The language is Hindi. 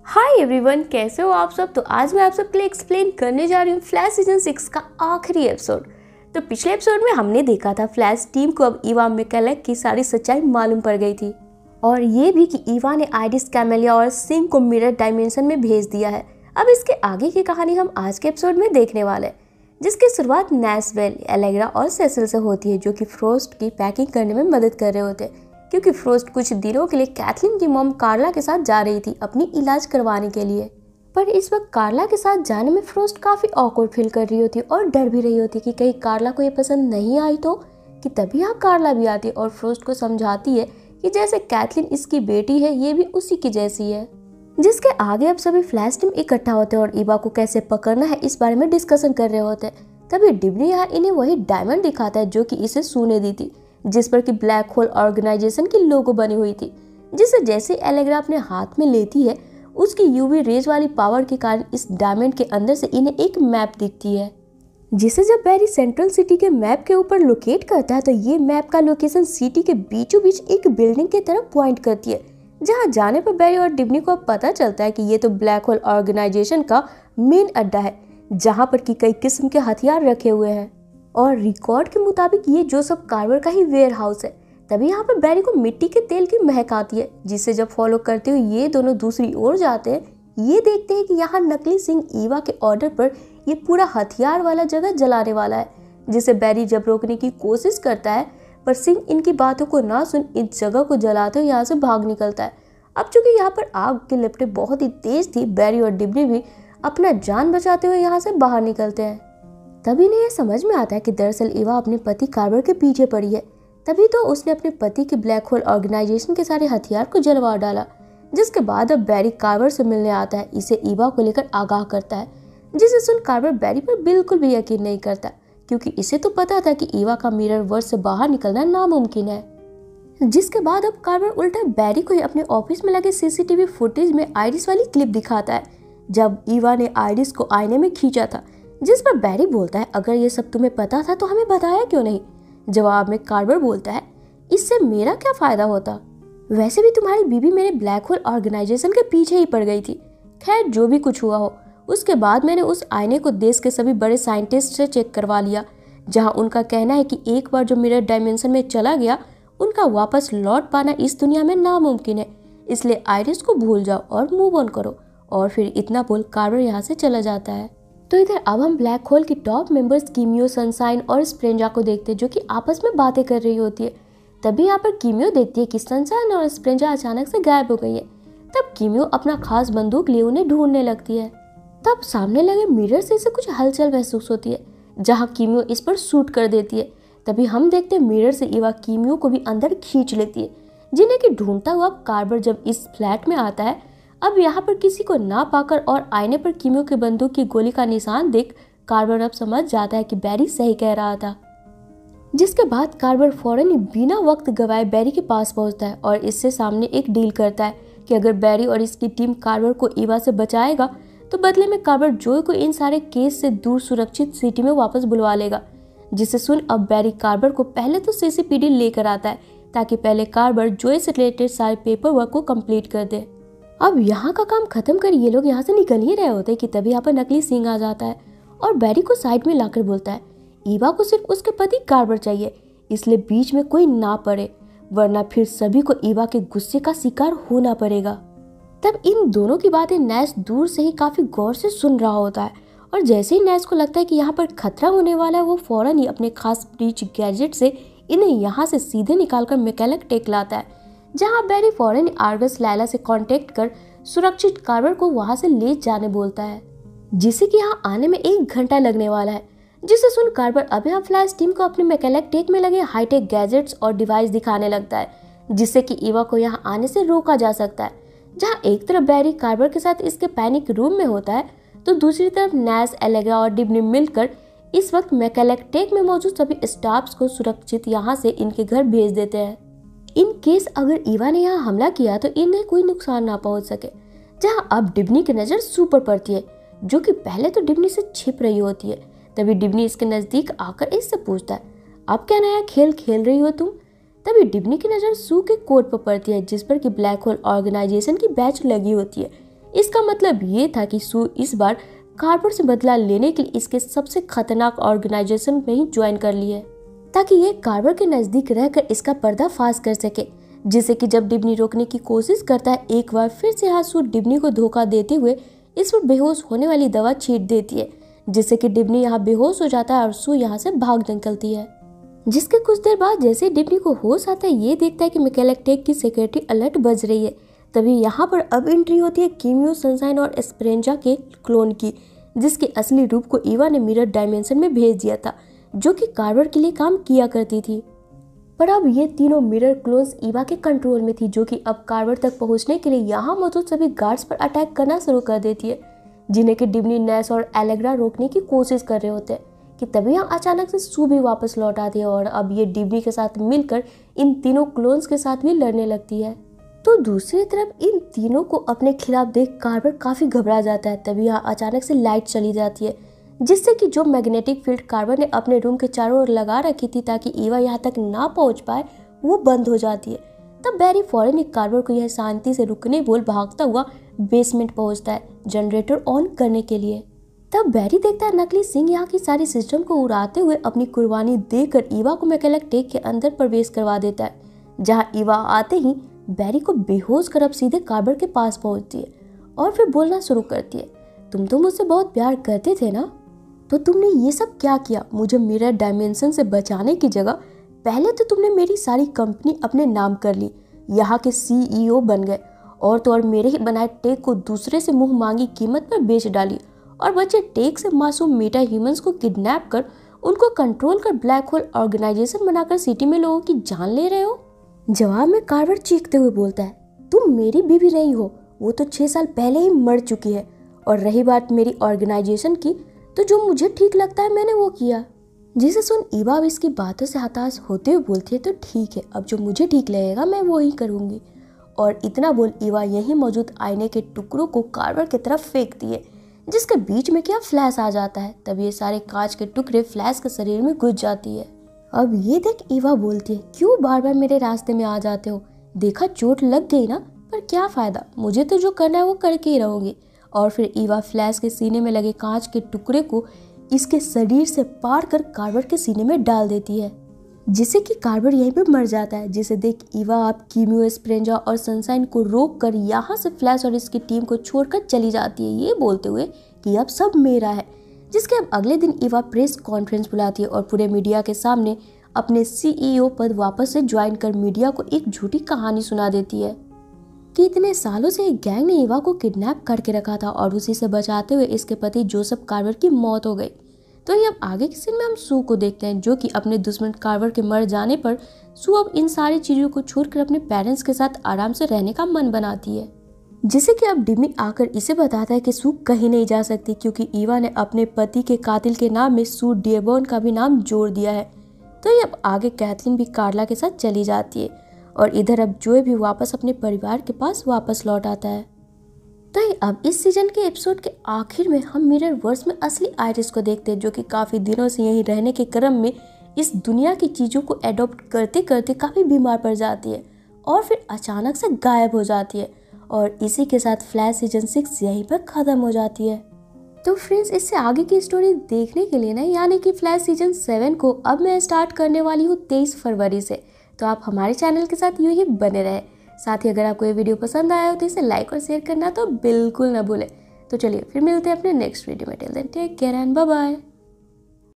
हाय एवरीवन, कैसे हो आप सब। तो आज मैं आप सबके लिए एक्सप्लेन करने जा रही हूँ फ्लैश सीजन 6 का आखिरी एपिसोड। तो पिछले एपिसोड में हमने देखा था फ्लैश टीम को अब ईवा मैकेलेक की सारी सच्चाई मालूम पड़ गई थी, और ये भी कि ईवा ने आइरिस, कैमेलिया और सिंह को मिरर डायमेंशन में भेज दिया है। अब इसके आगे की कहानी हम आज के एपिसोड में देखने वाले हैं, जिसकी शुरुआत नैश, बेल, एलेग्रा और सेसिल से होती है, जो कि फ्रोस्ट की पैकिंग करने में मदद कर रहे होते हैं, क्योंकि फ्रोस्ट कुछ दिनों के लिए कैथलीन की मॉम कार्ला के साथ जा रही थी अपनी इलाज करवाने के लिए। पर इस वक्त कार्ला के साथ जाने में फ्रोस्ट काफी ऑकवर्ड फील कर रही होती और डर भी रही होती कि कहीं कार्ला को ये पसंद नहीं आई तो। कि तभी यहाँ कार्ला भी आती और फ्रोस्ट को समझाती है कि जैसे कैथलीन इसकी बेटी है, ये भी उसी की जैसी है। जिसके आगे अब सभी फ्लैश टीम इकट्ठा होते हैं और ईवा को कैसे पकड़ना है इस बारे में डिस्कशन कर रहे होते हैं। तभी डिब्नी यहाँ इन्हें वही डायमंड दिखाता है जो कि इसे सू ने दी थी, जिस पर कि ब्लैक होल ऑर्गेनाइजेशन की लोगो बनी हुई थी, जिसे जैसे एलेग्रा अपने हाथ में लेती है, उसकी यूवी रेज वाली पावर के कारण इस डायमंड के अंदर से इन्हें एक मैप दिखती है, जिसे जब बैरी सेंट्रल सिटी के मैप के ऊपर लोकेट करता है तो ये मैप का लोकेशन सिटी के बीचों बीच एक बिल्डिंग की तरफ पॉइंट करती है, जहां जाने पर बैरी और डिब्नी को पता चलता है कि ये तो ब्लैक होल ऑर्गेनाइजेशन का मेन अड्डा है, जहां पर कि कई किस्म के हथियार रखे हुए हैं। और रिकॉर्ड के मुताबिक ये जोसेफ कार्वर का ही वेयर हाउस है। तभी यहाँ पर बैरी को मिट्टी के तेल की महक आती है, जिसे जब फॉलो करते हुए ये दोनों दूसरी ओर जाते हैं, ये देखते हैं कि यहाँ नकली सिंह ईवा के ऑर्डर पर ये पूरा हथियार वाला जगह जलाने वाला है, जिसे बैरी जब रोकने की कोशिश करता है, पर सिंह इनकी बातों को ना सुन इस जगह को जलाते हुए यहाँ से भाग निकलता है। अब चूंकि यहाँ पर आग की लपटें बहुत ही तेज थी, बैरी और डिब्नी भी अपना जान बचाते हुए यहाँ से बाहर निकलते हैं। तभी इन्हें यह समझ में आता है कि दरअसल ईवा अपने पति कार्वर के पीछे पड़ी है, तभी तो उसने अपने पति के ब्लैक होल ऑर्गेनाइजेशन के सारे हथियार को जलवा डाला। जिसके बाद अब बैरी कार्वर से मिलने आता है, इसे ईवा को लेकर आगाह करता है, जिसे सुन कार्वर बैरी पर बिल्कुल भी यकीन नहीं करता, क्योंकि इसे तो पता था कि ईवा का मिरर वर्ल्ड से बाहर निकलना नामुमकिन है। जिसके बाद अब कार्वर उल्टा बैरी को ही अपने ऑफिस में लगे सीसीटीवी फुटेज में आइरिस वाली क्लिप दिखाता है, जब ईवा ने आइरिस को आईने में खींचा था, जिस पर बैरी बोलता है, अगर ये सब तुम्हें पता था तो हमें बताया क्यों नहीं। जवाब में कार्वर बोलता है, इससे मेरा क्या फायदा होता, वैसे भी तुम्हारी बीबी मेरे ब्लैक होल ऑर्गेनाइजेशन के पीछे ही पड़ गई थी। खैर जो भी कुछ हुआ हो, उसके बाद मैंने उस आईने को देश के सभी बड़े साइंटिस्ट से चेक करवा लिया, जहां उनका कहना है कि एक बार जो मिरर डायमेंशन में चला गया, उनका वापस लौट पाना इस दुनिया में नामुमकिन है। इसलिए आइरिस को भूल जाओ और मूव ऑन करो। और फिर इतना बोल कार्वर यहाँ से चला जाता है। तो इधर अब हम ब्लैक होल की टॉप मेंबर्स कीमियो, सनशाइन और स्प्रेंजा को देखते हैं, जो कि आपस में बातें कर रही होती है। तभी यहाँ पर कीमियो देखती है कि सनशाइन और स्प्रेंजा अचानक से गायब हो गई है। तब कीमियो अपना खास बंदूक लिए उन्हें ढूंढने लगती है। तब सामने लगे मिरर से इसे कुछ हलचल महसूस होती है, जहाँ कीमियो इस पर शूट कर देती है। तभी हम देखते हैं मिरर से ईवा कीमियो को भी अंदर खींच लेती है, जिन्हें कि ढूंढता हुआ कार्वर जब इस फ्लैट में आता है। अब यहाँ पर किसी को ना पाकर और आईने पर कीमियो की बंदूक की गोली का निशान देख कार्वर अब समझ जाता है कि बैरी सही कह रहा था। जिसके बाद कार्वर फौरन ही बिना वक्त गवाए बैरी के पास पहुंचता है और इससे सामने एक डील करता है कि अगर बैरी और इसकी टीम कार्वर को ईवा से बचाएगा तो बदले में कार्वर जोय को इन सारे केस से दूर सुरक्षित सिटी में वापस बुलवा लेगा। जिसे सुन अब बैरी कार्वर को पहले तो सीसीपीडी लेकर आता है, ताकि पहले कार्वर जोय से रिलेटेड सारे पेपर वर्क को कंप्लीट कर दे। अब यहाँ का काम खत्म कर ये लोग यहाँ से निकल ही रहे होते कि तभी यहाँ पर नकली सिंह आ जाता है और बैरी को साइड में लाकर बोलता है, ईवा को सिर्फ उसके पति कार्वर चाहिए, इसलिए बीच में कोई ना पड़े, वरना फिर सभी को ईवा के गुस्से का शिकार होना पड़ेगा। तब इन दोनों की बातें नैश दूर से ही काफी गौर से सुन रहा होता है, और जैसे ही नैश को लगता है कि यहाँ पर खतरा होने वाला है, वो फौरन ही अपने खास ब्रीच गैजेट से इन्हें यहाँ से सीधे निकालकर मैकेलेक टेक लाता है, जहां बैरी फौरन आर्गस लैला से कांटेक्ट कर सुरक्षित कार्वर को वहां से ले जाने बोलता है, जिसे कि यहाँ आने में 1 घंटा लगने वाला है। जिसे सुन कार्वर अब यहाँ फ्लैश टीम को अपने मैकेलेक टेक में लगे हाईटेक गैजेट्स और डिवाइस दिखाने लगता है, जिससे कि ईवा को यहाँ आने से रोका जा सकता है। जहाँ एक तरफ बैरी कार्वर के साथ इसके पैनिक रूम में होता है, तो दूसरी तरफ नैश, एलेग्रा और डिब्नी मिलकर इस वक्त मैकेलेक टेक में मौजूद सभी स्टाफ्स को सुरक्षित यहाँ से इनके घर भेज देते हैं, इन केस अगर ईवा ने यहाँ हमला किया तो इन्हें कोई नुकसान ना पहुंच सके। जहाँ अब डिब्नी की नजर सू पर पड़ती है, जो कि पहले तो डिब्नी से छिप रही होती है। तभी डिब्नी इसके नजदीक आकर इससे पूछता है, अब क्या नया खेल खेल रही हो तुम। तभी डिब्नी की नजर सू के कोट पर पड़ती है, जिस पर कि ब्लैक होल ऑर्गेनाइजेशन की बैच लगी होती है, इसका मतलब ये था कि सू इस बार कार्बर से बदला लेने के लिए इसके सबसे खतरनाक ऑर्गेनाइजेशन में ही ज्वाइन कर ली है, ताकि ये कार्बर के नजदीक रहकर इसका पर्दाफाश कर सके। जिससे कि जब डिब्नी रोकने की कोशिश करता है, एक बार फिर से यहाँ सू डिब्नी को धोखा देते हुए इस पर बेहोश होने वाली दवा छींट देती है, जिससे कि डिब्नी यहाँ बेहोश हो जाता है और सू यहाँ से भाग निकलती है। जिसके कुछ देर बाद जैसे डिब्नी को होश आता है, ये देखता है कि मैकेलेक टेक की सिक्योरिटी अलर्ट बज रही है। तभी यहाँ पर अब एंट्री होती है कीमियो, सनशाइन और एस्पेरेंजा के क्लोन की, जिसके असली रूप को ईवा ने मिरर डायमेंशन में भेज दिया था, जो कि कार्बर के लिए काम किया करती थी। पर अब ये तीनों मिरर क्लोन्स ईवा के कंट्रोल में थी, जो कि अब कार्बर तक पहुंचने के लिए यहाँ मौजूद सभी गार्ड्स पर अटैक करना शुरू कर देती है, जिन्हें कि डिब्नी, नेस और एलेग्रा रोकने की कोशिश कर रहे होते हैं। कि तभी यहाँ अचानक से सू भी वापस लौट आती है और अब ये डिब्नी के साथ मिलकर इन तीनों क्लोन्स के साथ भी लड़ने लगती है। तो दूसरी तरफ इन तीनों को अपने खिलाफ देख कार्बर काफी घबरा जाता है। तभी यहाँ अचानक से लाइट चली जाती है, जिससे कि जो मैग्नेटिक फील्ड कार्बर ने अपने रूम के चारों ओर लगा रखी थी ताकि ईवा यहाँ तक ना पहुंच पाए, वो बंद हो जाती है। तब बैरी फौरन कार्बर को यह शांति से रुकने बोल भागता हुआ बेसमेंट पहुंचता है जनरेटर ऑन करने के लिए। तब बैरी देखता है नकली सिंह यहाँ की सारी सिस्टम को उड़ाते हुए अपनी कुर्बानी देकर ईवा को मैकेलेक टेक के अंदर प्रवेश करवा देता है, जहाँ ईवा आते ही बैरी को बेहोश कर अब सीधे कार्बर के पास पहुंचती है और फिर बोलना शुरू करती है, तुम तो मुझसे बहुत प्यार करते थे ना, तो तुमने ये सब क्या किया? मुझे मिरर डायमेंशन से बचाने की जगह पहले तो तुमने मेरी सारी कंपनी अपने नाम कर ली, यहाँ के CEO बन गए और तो और मेरे ही बनाए टेक को दूसरे से मुंह मांगी कीमत पर बेच डाली और बचे टेक से मासूम मेटा ह्यूमंस को किडनैप कर उनको कंट्रोल कर ब्लैक होल ऑर्गेनाइजेशन बनाकर सिटी में लोगों की जान ले रहे हो। जवाब में कार्बर चीखते हुए बोलता है, तुम मेरी बीवी नहीं हो, वो तो 6 साल पहले ही मर चुकी है। और रही बात मेरी ऑर्गेनाइजेशन की, तो जो मुझे ठीक लगता है मैंने वो किया। जिसे सुन ईवा इसकी बातों से हताश होते हुए बोलती है, तो ठीक है, अब जो मुझे ठीक लगेगा मैं वो ही करूँगी। और इतना बोल ईवा यहीं मौजूद आईने के टुकड़ों को कार्बर की तरफ फेंकती है, जिसके बीच में क्या फ्लैश आ जाता है। तब ये सारे कांच के टुकड़े फ्लैश के शरीर में घुस जाती है। अब ये देख ईवा बोलती है, क्यों बार बार मेरे रास्ते में आ जाते हो? देखा चोट लग गई ना, पर क्या फायदा, मुझे तो जो करना है वो करके ही रहूंगी। और फिर ईवा फ्लैश के सीने में लगे कांच के टुकड़े को इसके शरीर से पार कर कार्बर के सीने में डाल देती है, जिससे कि कार्बर यहीं पे मर जाता है। जिसे देख ईवा अब कीमियो, एस्पेरेंजा और सनशाइन को रोक कर यहाँ से फ्लैश और इसकी टीम को छोड़कर चली जाती है, ये बोलते हुए कि अब सब मेरा है। जिसके अब अगले दिन ईवा प्रेस कॉन्फ्रेंस बुलाती है और पूरे मीडिया के सामने अपने CEO पद वापस से ज्वाइन कर मीडिया को एक झूठी कहानी सुना देती है कि इतने सालों से एक गैंग ने ईवा को किडनैप करके रखा था और उसी से बचाते हुए इसके पति जोसेफ कार्बर की मौत हो गई। तो ये अब आगे के सीन में हम सू को देखते हैं, जो कि अपने दुश्मन कार्बर के मर जाने पर सू अब इन सारी चीजों को छोड़कर अपने पेरेंट्स के साथ आराम से रहने का मन बनाती है। जिसे कि अब डिमी आकर इसे बताता है कि सू कहीं नहीं जा सकती, क्योंकि ईवा ने अपने पति के कातिल के नाम में सू डेबॉर्न का भी नाम जोड़ दिया है। तो ये अब आगे कैथलीन भी कार्ला के साथ चली जाती है और इधर अब जोए भी वापस अपने परिवार के पास वापस लौट आता है। तो अब इस सीजन के एपिसोड के आखिर में हम मिरर वर्स में असली आइरिस को देखते हैं, जो कि काफी दिनों से यहीं रहने के क्रम में इस दुनिया की चीजों को एडॉप्ट करते करते काफी बीमार पड़ जाती है और फिर अचानक से गायब हो जाती है। और इसी के साथ फ्लैश सीजन 6 यहीं पर खत्म हो जाती है। तो फ्रेंड्स, इससे आगे की स्टोरी देखने के लिए ना, यानी कि फ्लैश सीजन 7 को अब मैं स्टार्ट करने वाली हूँ 23 फरवरी से। तो आप हमारे चैनल के साथ यूं ही बने रहे। साथ ही अगर आपको ये वीडियो पसंद आया हो तो इसे लाइक और शेयर करना तो बिल्कुल ना भूलें। तो चलिए फिर मिलते हैं अपने नेक्स्ट वीडियो में। Till then take care and bye bye.